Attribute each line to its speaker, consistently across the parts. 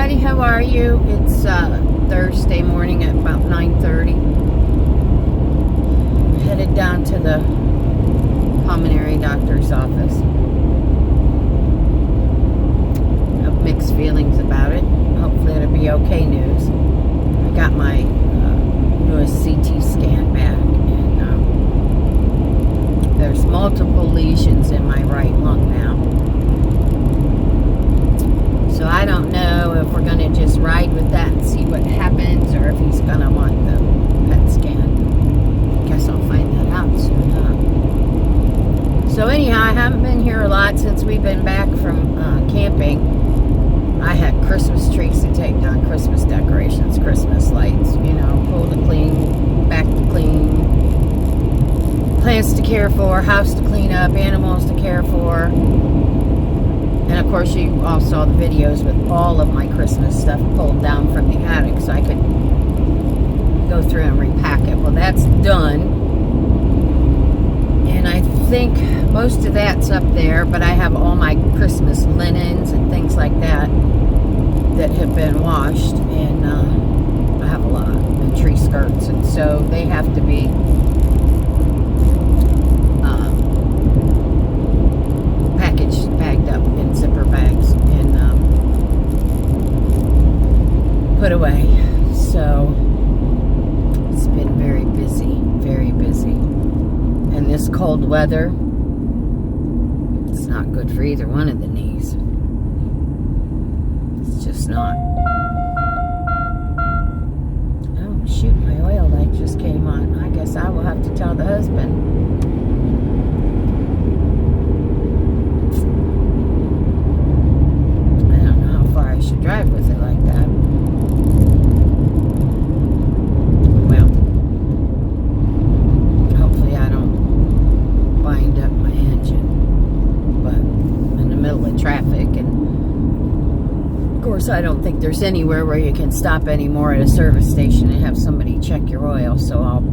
Speaker 1: everybody, how are you? It's Thursday morning at about 9:30. I'm headed down to the pulmonary doctor's office. I have mixed feelings about it. Hopefully it'll be okay news. I got my newest CT scan back, and there's multiple lesions in my right lung now. So I don't know if we're going to just ride with that and see what happens, or if he's going to want the PET scan. I guess I'll find that out soon, huh? So anyhow, I haven't been here a lot since we've been back from camping. I had Christmas trees to take down, Christmas decorations, Christmas lights, pool to clean, back to clean, plants to care for, house to clean up, animals to care for. And of course, you all saw the videos with all of my Christmas stuff pulled down from the attic so I could go through and repack it. Well, that's done. And I think most of that's up there, but I have all my Christmas linens and things like that that have been washed. And I have a lot. And tree skirts. And so they have to be packaged, bagged up in zipper bags and put away. So it's been very busy, very busy. And this cold weather, it's not good for either one of the knees. It's just not. Oh shoot, my oil light just came on. I guess I will have to tell the husband. I should drive with it like that. Well, hopefully I don't wind up my engine, but I'm in the middle of traffic, and of course I don't think there's anywhere where you can stop anymore at a service station and have somebody check your oil, so I'll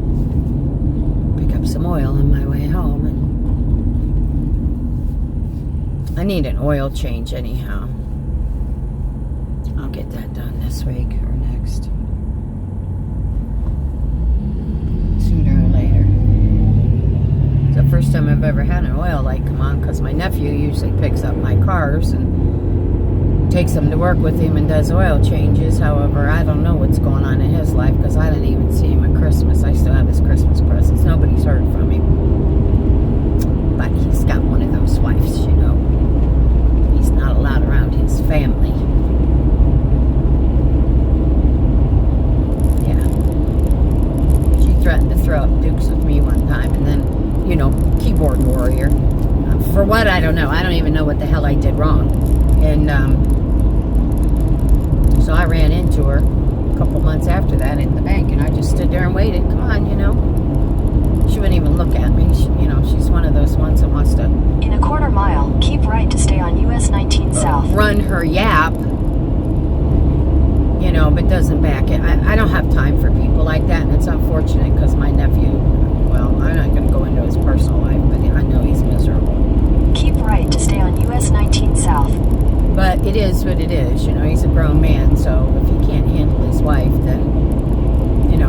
Speaker 1: pick up some oil on my way home. And I need an oil change anyhow. I'll get that done this week or next. Sooner or later. It's the first time I've ever had an oil light come on, because my nephew usually picks up my cars and takes them to work with him and does oil changes. However, I don't know what's going on in his life, because I didn't even see him at Christmas. I still have his Christmas presents. Nobody's heard from him. But he's got one of those wives, He's not allowed around his family. Threatened to throw up dukes with me one time, and then, keyboard warrior. For what, I don't know. I don't even know what the hell I did wrong. And so I ran into her a couple months after that at the bank, and I just stood there and waited. Come on, She wouldn't even look at me. She's one of those ones that wants to...
Speaker 2: In a quarter mile, keep right to stay on US 19 South.
Speaker 1: Run her yap. But doesn't back it. I don't have time for people like that, and it's unfortunate because my nephew, well, I'm not going to go into his personal life, but I know he's miserable.
Speaker 2: Keep right to stay on US 19 South.
Speaker 1: But it is what it is, he's a grown man, so if he can't handle his wife, then,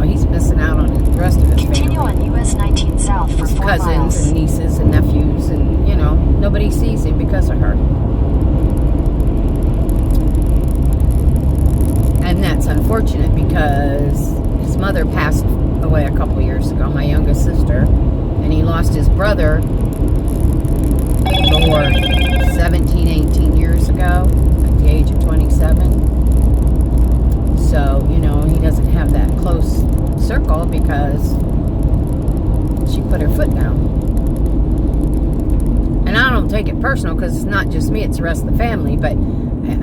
Speaker 1: he's missing out on the rest of his
Speaker 2: Continue
Speaker 1: family.
Speaker 2: on US 19 South for 4
Speaker 1: cousins
Speaker 2: miles.
Speaker 1: And nieces and nephews, and, nobody sees him because of her. And that's unfortunate because his mother passed away a couple years ago, my youngest sister, and he lost his brother, 17, 18 years ago at the age of 27. So, he doesn't have that close circle because she put her foot down. And I don't take it personal because it's not just me, it's the rest of the family, but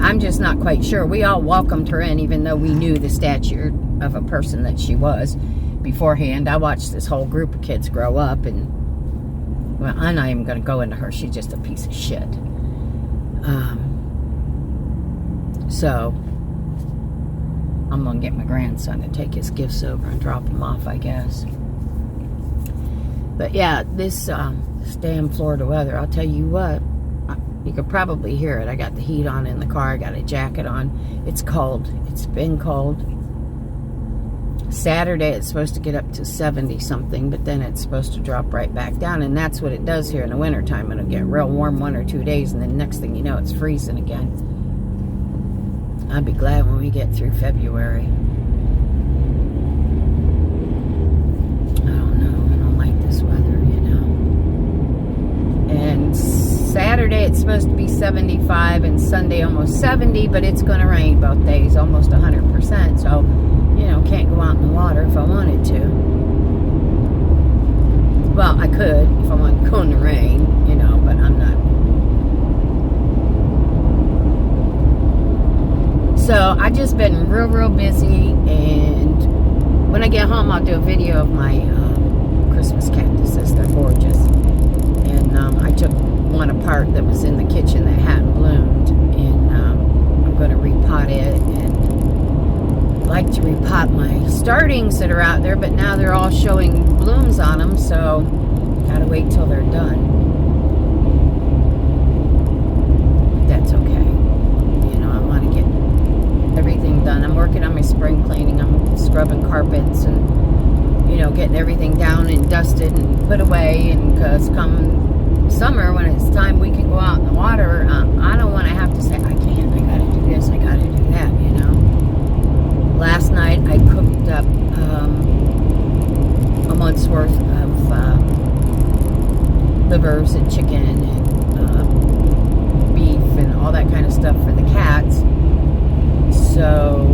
Speaker 1: I'm just not quite sure. We all welcomed her in, even though we knew the stature of a person that she was beforehand. I watched this whole group of kids grow up, and, well, I'm not even going to go into her. She's just a piece of shit. So, I'm going to get my grandson to take his gifts over and drop them off, I guess. But, yeah, this damn Florida weather, I'll tell you what, You could probably hear it. I got the heat on in the car. I got a jacket on. It's cold. It's been cold. Saturday it's supposed to get up to 70 something, but then it's supposed to drop right back down, and that's what it does here in the wintertime. It'll get real warm 1 or 2 days, and then next thing you know, it's freezing again. I'll be glad when we get through February. I don't know. I don't like this weather, you know. And Saturday it's supposed to be 75, and Sunday almost 70, but it's going to rain both days, almost 100%. So, you know, can't go out in the water if I wanted to. Well, I could if I wanted to go in the rain, you know, but I'm not. So I just been real busy, and when I get home I'll do a video of my Christmas cactuses. They're gorgeous. And I took one apart that was in the kitchen that hadn't bloomed, and I'm going to repot it. And I like to repot my startings that are out there, but now they're all showing blooms on them, so gotta wait till they're done. That's okay. You know, I want to get everything done. I'm working on my spring cleaning. I'm scrubbing carpets and, you know, getting everything down and dusted and put away. And because come summer, when it's time we can go out in the water, I don't want to have to say, I can't, I gotta do this, I gotta do that, you know. Last night I cooked up a month's worth of livers and chicken and beef and all that kind of stuff for the cats. So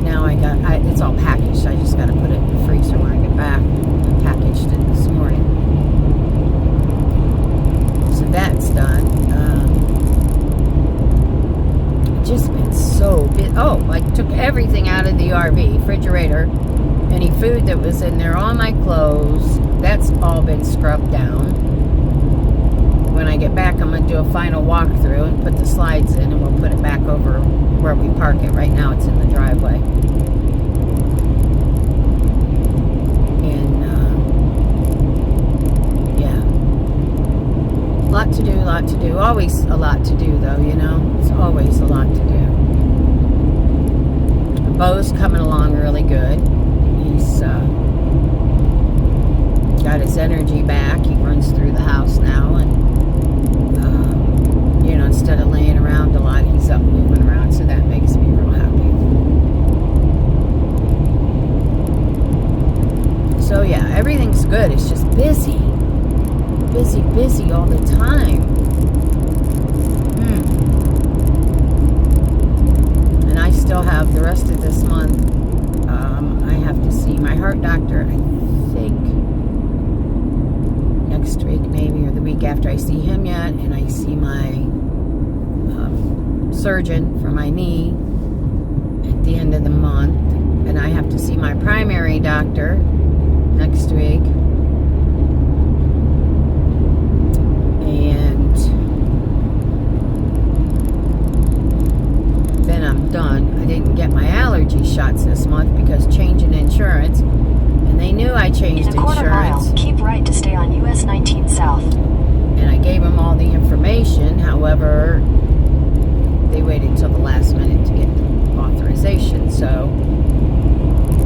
Speaker 1: now it's all packaged. I just got to put it in the freezer when I get back. I packaged it this morning. So that's done. Just been so busy. Oh, I took everything out of the RV, refrigerator, any food that was in there, all my clothes, that's all been scrubbed down. When I get back, I'm going to do a final walkthrough and put the slides in, and we'll put it back over where we park it. Right now it's in the driveway. And yeah, lot to do. Always a lot to do, though, you know. It's always a lot to do. Bo's coming along really good. He's got his energy back. He runs through the house now, and you know, instead of laying around a lot, he's up moving around, so that makes me real happy. So yeah, everything's good. It's just busy all the time. And I still have the rest of this month. I have to see my heart doctor, I think next week maybe, or the week after. I see him yet, and I see my surgeon for my knee at the end of the month, and I have to see my primary doctor next week, and then I'm done. I didn't get my allergy shots this month because changing insurance, and they knew I changed
Speaker 2: in a quarter
Speaker 1: insurance.
Speaker 2: mile, keep right to stay on US 19 South.
Speaker 1: And I gave them all the information. However, they waited till the last minute to get authorization. So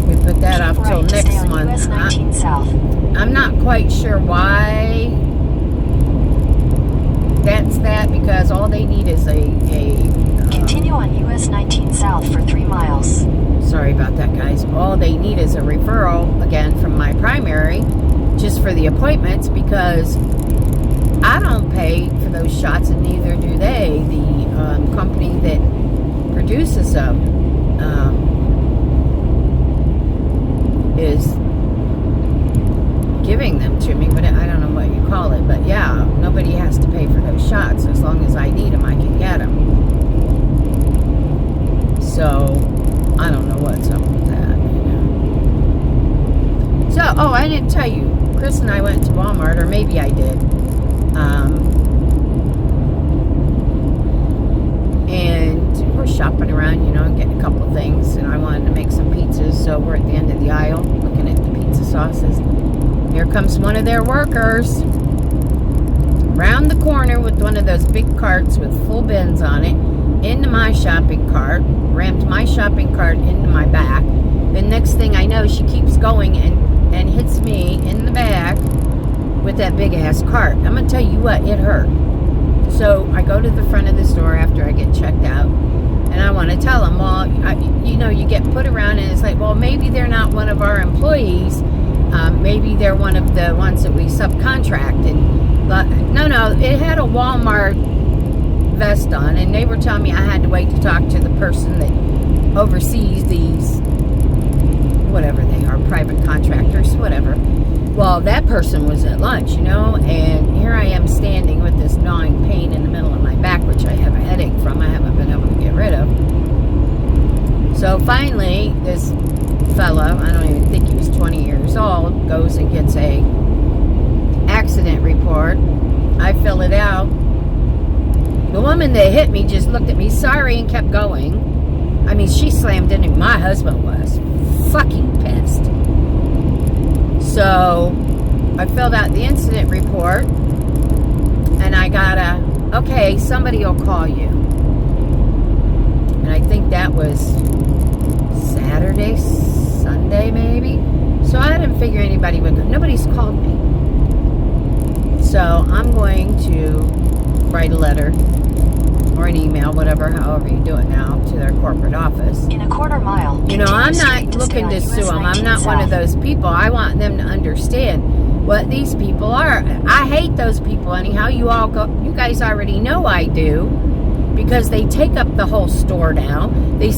Speaker 1: we put that off till next month.
Speaker 2: US 19 South.
Speaker 1: I'm not quite sure why that's that, because all they need is
Speaker 2: continue on US 19 South for 3 miles.
Speaker 1: Sorry about that, guys. All they need is a referral, again, from my primary, just for the appointments, because I don't pay for those shots, and neither do they. The company that produces them is giving them to me, but I don't know what you call it. But yeah, nobody has to pay for those shots. As long as I need them, I can get them. So I don't know what's up with that, you know. So, oh, I didn't tell you. Chris and I went to Walmart, or maybe I did. And we're shopping around, you know, and getting a couple things. And I wanted to make some pizzas, so we're at the end of the aisle looking at the pizza sauces. Here comes one of their workers. round the corner with one of those big carts with full bins on it, into my shopping cart, rammed my shopping cart into my back. The next thing I know, she keeps going and hits me in the back with that big ass cart. I'm gonna tell you what, it hurt. So I go to the front of the store after I get checked out, and I want to tell them, well, you get put around, and it's like, well, maybe they're not one of our employees. Maybe they're one of the ones that we subcontracted. But no, it had a Walmart vest on, and they were telling me I had to wait to talk to the person that oversees these, whatever they are, private contractors, whatever. Well, that person was at lunch, and here I am standing with this gnawing pain in the middle of my back, which I have a headache from. I haven't been able to get rid of. So finally, this fellow, I don't even think he was 20 years old, goes and gets a accident report. I fill it out. The woman that hit me just looked at me, sorry, and kept going. I mean, she slammed into me. My husband was fucking pissed. So I filled out the incident report, and I got okay, somebody will call you. And I think that was Saturday, Sunday maybe. So I didn't figure anybody would go. Nobody's called me. So I'm going to write a letter or an email, however you do it now, to their corporate office.
Speaker 2: In a quarter mile,
Speaker 1: I'm not looking to sue them. I'm not one of those people. I want them to understand what these people are. I hate those people anyhow. You guys already know I do, because they take up the whole store now. They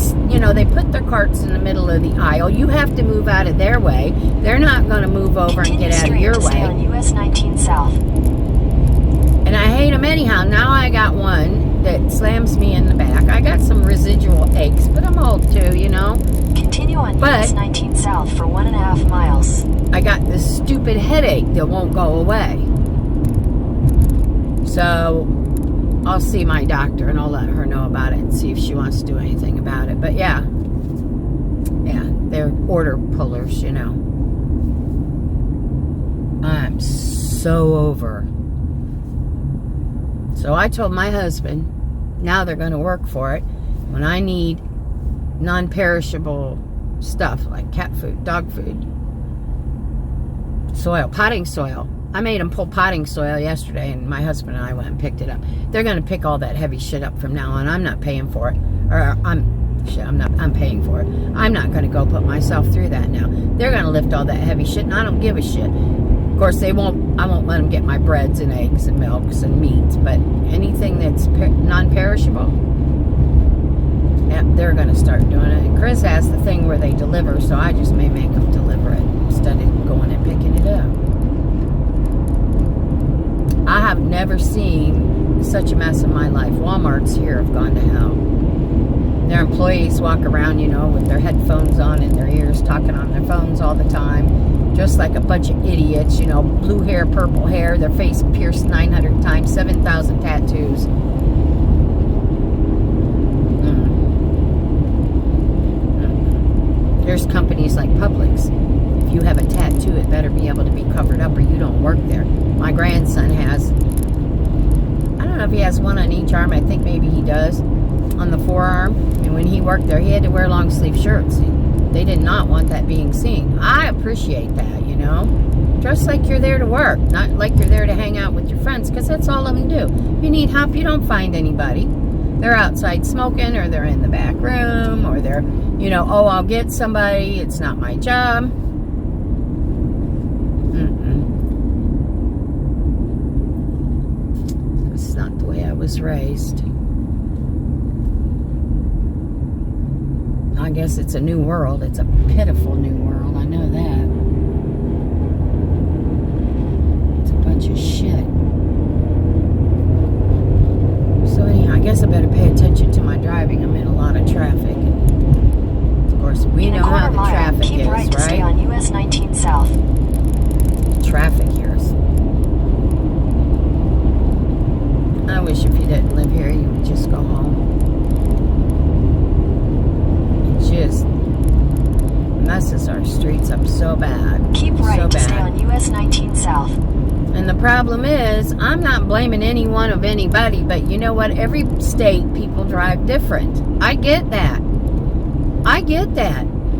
Speaker 1: put their carts in the middle of the aisle. You have to move out of their way. They're not going to move over and get out of your way.
Speaker 2: On US 19 South.
Speaker 1: And I hate them anyhow. Now I got one that slams me in the back. I got some residual aches, but I'm old too,
Speaker 2: Continue on US 19 South for 1.5 miles.
Speaker 1: I got this stupid headache that won't go away. So I'll see my doctor, and I'll let her know about it and see if she wants to do anything about it. But yeah, they're order pullers, I'm so over. So I told my husband, now they're going to work for it. When I need non-perishable stuff like cat food, dog food, soil, potting soil. I made them pull potting soil yesterday, and my husband and I went and picked it up. They're going to pick all that heavy shit up from now on. I'm not paying for it. I'm paying for it. I'm not going to go put myself through that now. They're going to lift all that heavy shit, and I don't give a shit. Of course, I won't let them get my breads and eggs and milks and meats, but anything that's non-perishable, yeah, they're going to start doing it. And Chris has the thing where they deliver, so I just may make them deliver it instead of going and picking it up. I have never seen such a mess in my life. Walmarts here have gone to hell. Their employees walk around, with their headphones on in their ears, talking on their phones all the time, just like a bunch of idiots, blue hair, purple hair, their face pierced 900 times, 7,000 tattoos. There's companies like Publix. If you have a tattoo, it better be able to be covered up, or you don't work there. My grandson has, I don't know if he has one on each arm. I think maybe he does, on the forearm. And when he worked there, he had to wear long sleeve shirts. They did not want that being seen. I appreciate that, Dress like you're there to work, not like you're there to hang out with your friends, because that's all of them do. If you need help, you don't find anybody. They're outside smoking, or they're in the back room, or they're, I'll get somebody. It's not my job. That's not the way I was raised. I guess it's a new world. It's a pitiful new world. I know that. It's a bunch of shit. So anyhow, I guess I better pay attention to my driving. I'm in a lot of traffic. Of course, we know how the traffic is, right?
Speaker 2: To stay on US 19 South.
Speaker 1: The traffic here is... I wish if you didn't live here, you would just go home. Just messes our streets up so bad.
Speaker 2: Keep right
Speaker 1: so
Speaker 2: to
Speaker 1: bad.
Speaker 2: stay on US 19 South.
Speaker 1: And the problem is because I'm not blaming any one of anybody, but you know what? Every state, people drive different. I get that.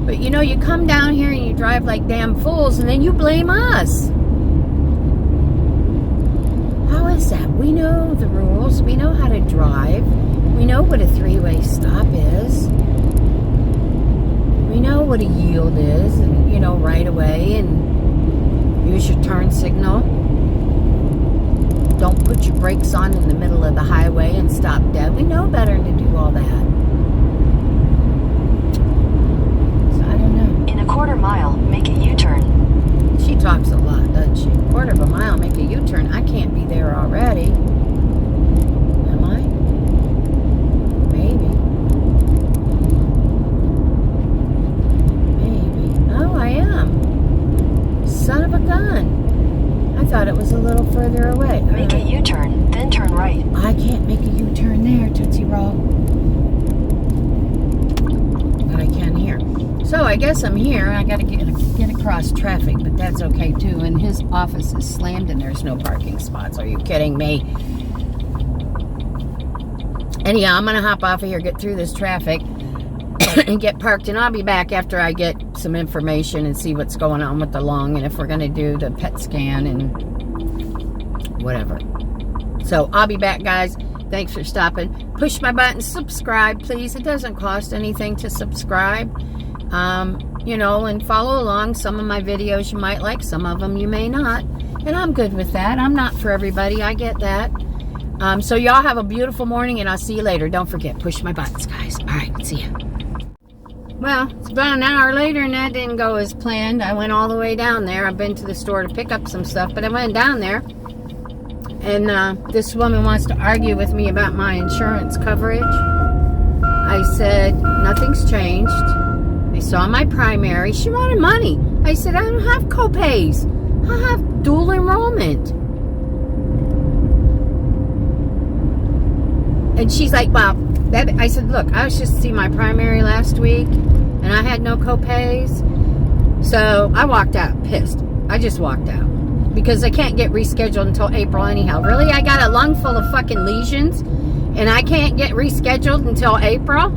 Speaker 1: But you know, you come down here and you drive like damn fools, and then you blame us. How is that? We know the rules. We know how to drive. We know what a three-way stop is. We know what a yield is, and you know, right away, and use your turn signal. Don't put your brakes on in the middle of the highway and stop dead. We know better than to do all that. So I don't know.
Speaker 2: In a quarter mile, make a U-turn.
Speaker 1: She talks a lot, doesn't she? Quarter of a mile, make a U-turn. I can't be there already. Am I? Maybe. No, I am. Son of a gun. I thought it was a little further away.
Speaker 2: Make a U-turn, then turn right.
Speaker 1: I can't make a U-turn there, Tootsie Roll. But I can here. So I guess I'm here. I got to get across traffic, but that's okay too. And his office is slammed and there's no parking spots. Are you kidding me? Anyhow, I'm going to hop off of here, get through this traffic, and get parked. And I'll be back after I get some information and see what's going on with the lung and if we're going to do the PET scan and whatever. So I'll be back, guys. Thanks for stopping. Push my button, subscribe, please. It doesn't cost anything to subscribe. You know, and follow along. Some of my videos you might like, some of them you may not. And I'm good with that. I'm not for everybody. I get that. So y'all have a beautiful morning, and I'll see you later. Don't forget, push my buttons, guys. All right, see ya. Well, it's about an hour later, and that didn't go as planned. I went all the way down there. I've been to the store to pick up some stuff, but I went down there, and this woman wants to argue with me about my insurance coverage. I said, nothing's changed. They saw my primary. She wanted money. I said, I don't have co-pays. I have dual enrollment. And she's like, well, I said, look, I was just to see my primary last week, and I had no co-pays. So I walked out pissed. I just walked out because I can't get rescheduled until April anyhow. Really? I got a lung full of fucking lesions, and I can't get rescheduled until April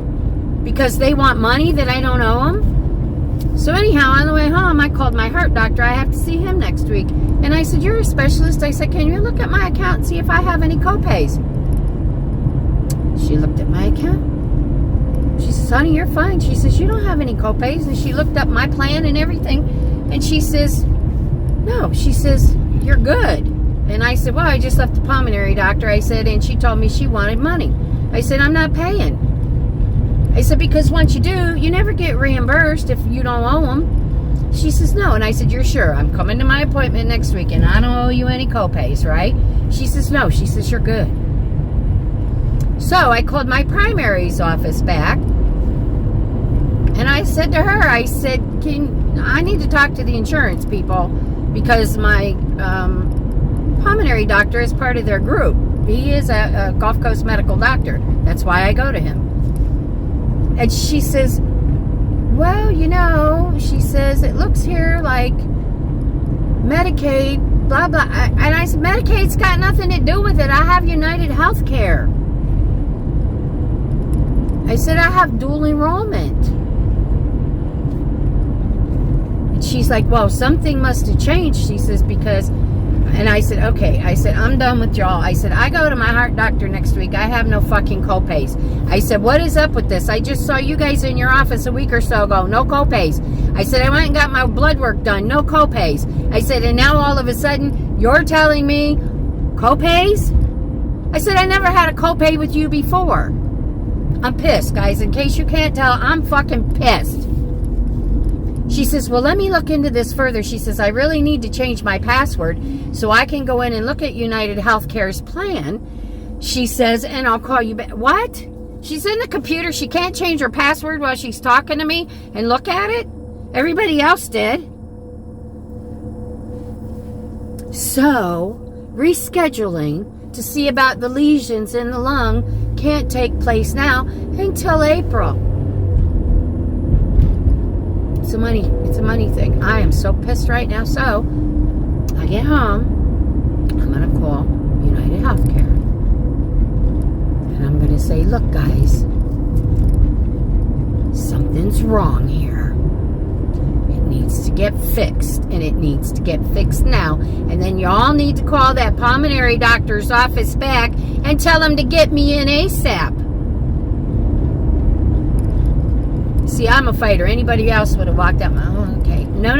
Speaker 1: because they want money that I don't owe them? So anyhow, on the way home, I called my heart doctor. I have to see him next week. And I said, you're a specialist. I said, can you look at my account and see if I have any co-pays? She looked at my account. She says, honey, you're fine. She says, you don't have any co-pays. And she looked up my plan and everything. And she says, no. She says, you're good. And I said, well, I just left the pulmonary doctor. I said, and she told me she wanted money. I said, I'm not paying. I said, because once you do, you never get reimbursed if you don't owe them. She says, no. And I said, you're sure? I'm coming to my appointment next week, and I don't owe you any co-pays, right? She says, no. She says, you're good. So I called my primary's office back, and I said to her, I said, I need to talk to the insurance people because my pulmonary doctor is part of their group. He is a Gulf Coast medical doctor. That's why I go to him. And she says, well, you know, she says, it looks here like Medicaid, blah, blah. And I said, Medicaid's got nothing to do with it. I have United Healthcare. I said, I have dual enrollment. And she's like, well, something must have changed. She says, because, and I said, okay. I said, I'm done with y'all. I said, I go to my heart doctor next week. I have no fucking co-pays. I said, what is up with this? I just saw you guys in your office a week or so ago. No co-pays. I said, I went and got my blood work done. No co-pays. I said, and now all of a sudden, you're telling me co-pays? I said, I never had a co-pay with you before. I'm pissed, guys. In case you can't tell, I'm fucking pissed. She says, well, let me look into this further. She says, I really need to change my password so I can go in and look at United Healthcare's plan. She says, and I'll call you back. What? She's in the computer. She can't change her password while she's talking to me and look at it? Everybody else did. So, rescheduling to see about the lesions in the lung can't take place now until April. It's a money thing. I am so pissed right now. So I get home, I'm gonna call health care. And I'm going to say, look, guys, something's wrong here. It needs to get fixed, and it needs to get fixed now. And then you all need to call that pulmonary doctor's office back and tell him to get me in ASAP. See, I'm a fighter. Anybody else would have walked out. Oh, okay. No.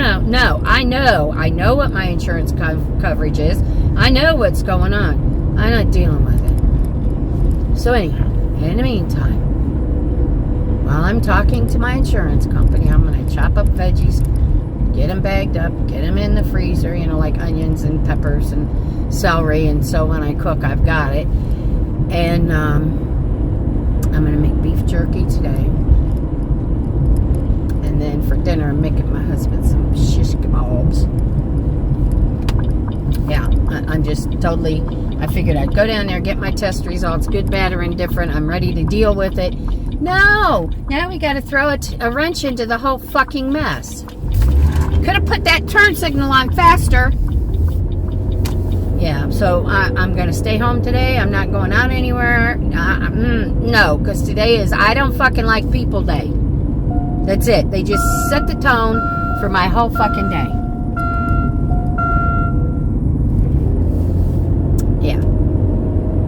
Speaker 1: I know what my insurance coverage is. I know what's going on. I'm not dealing with it. So anyhow, in the meantime, while I'm talking to my insurance company, I'm going to chop up veggies, get them bagged up, get them in the freezer, like onions and peppers and celery. And so when I cook, I've got it. And I'm going to make beef jerky today. And then for dinner, I'm making my husband some shish kebabs. Yeah, I'm just totally, I figured I'd go down there, get my test results, good, bad, or indifferent. I'm ready to deal with it. No, now we got to throw a wrench into the whole fucking mess. Could have put that turn signal on faster. Yeah, so I'm going to stay home today. I'm not going out anywhere. No, because today is I don't fucking like people day. That's it. They just set the tone for my whole fucking day. Yeah.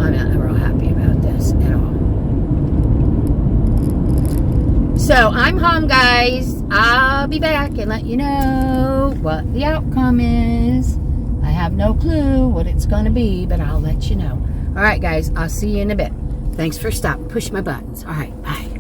Speaker 1: I'm not real happy about this at all. So, I'm home, guys. I'll be back and let you know what the outcome is. I have no clue what it's going to be, but I'll let you know. All right, guys. I'll see you in a bit. Thanks for stopping. Push my buttons. All right. Bye.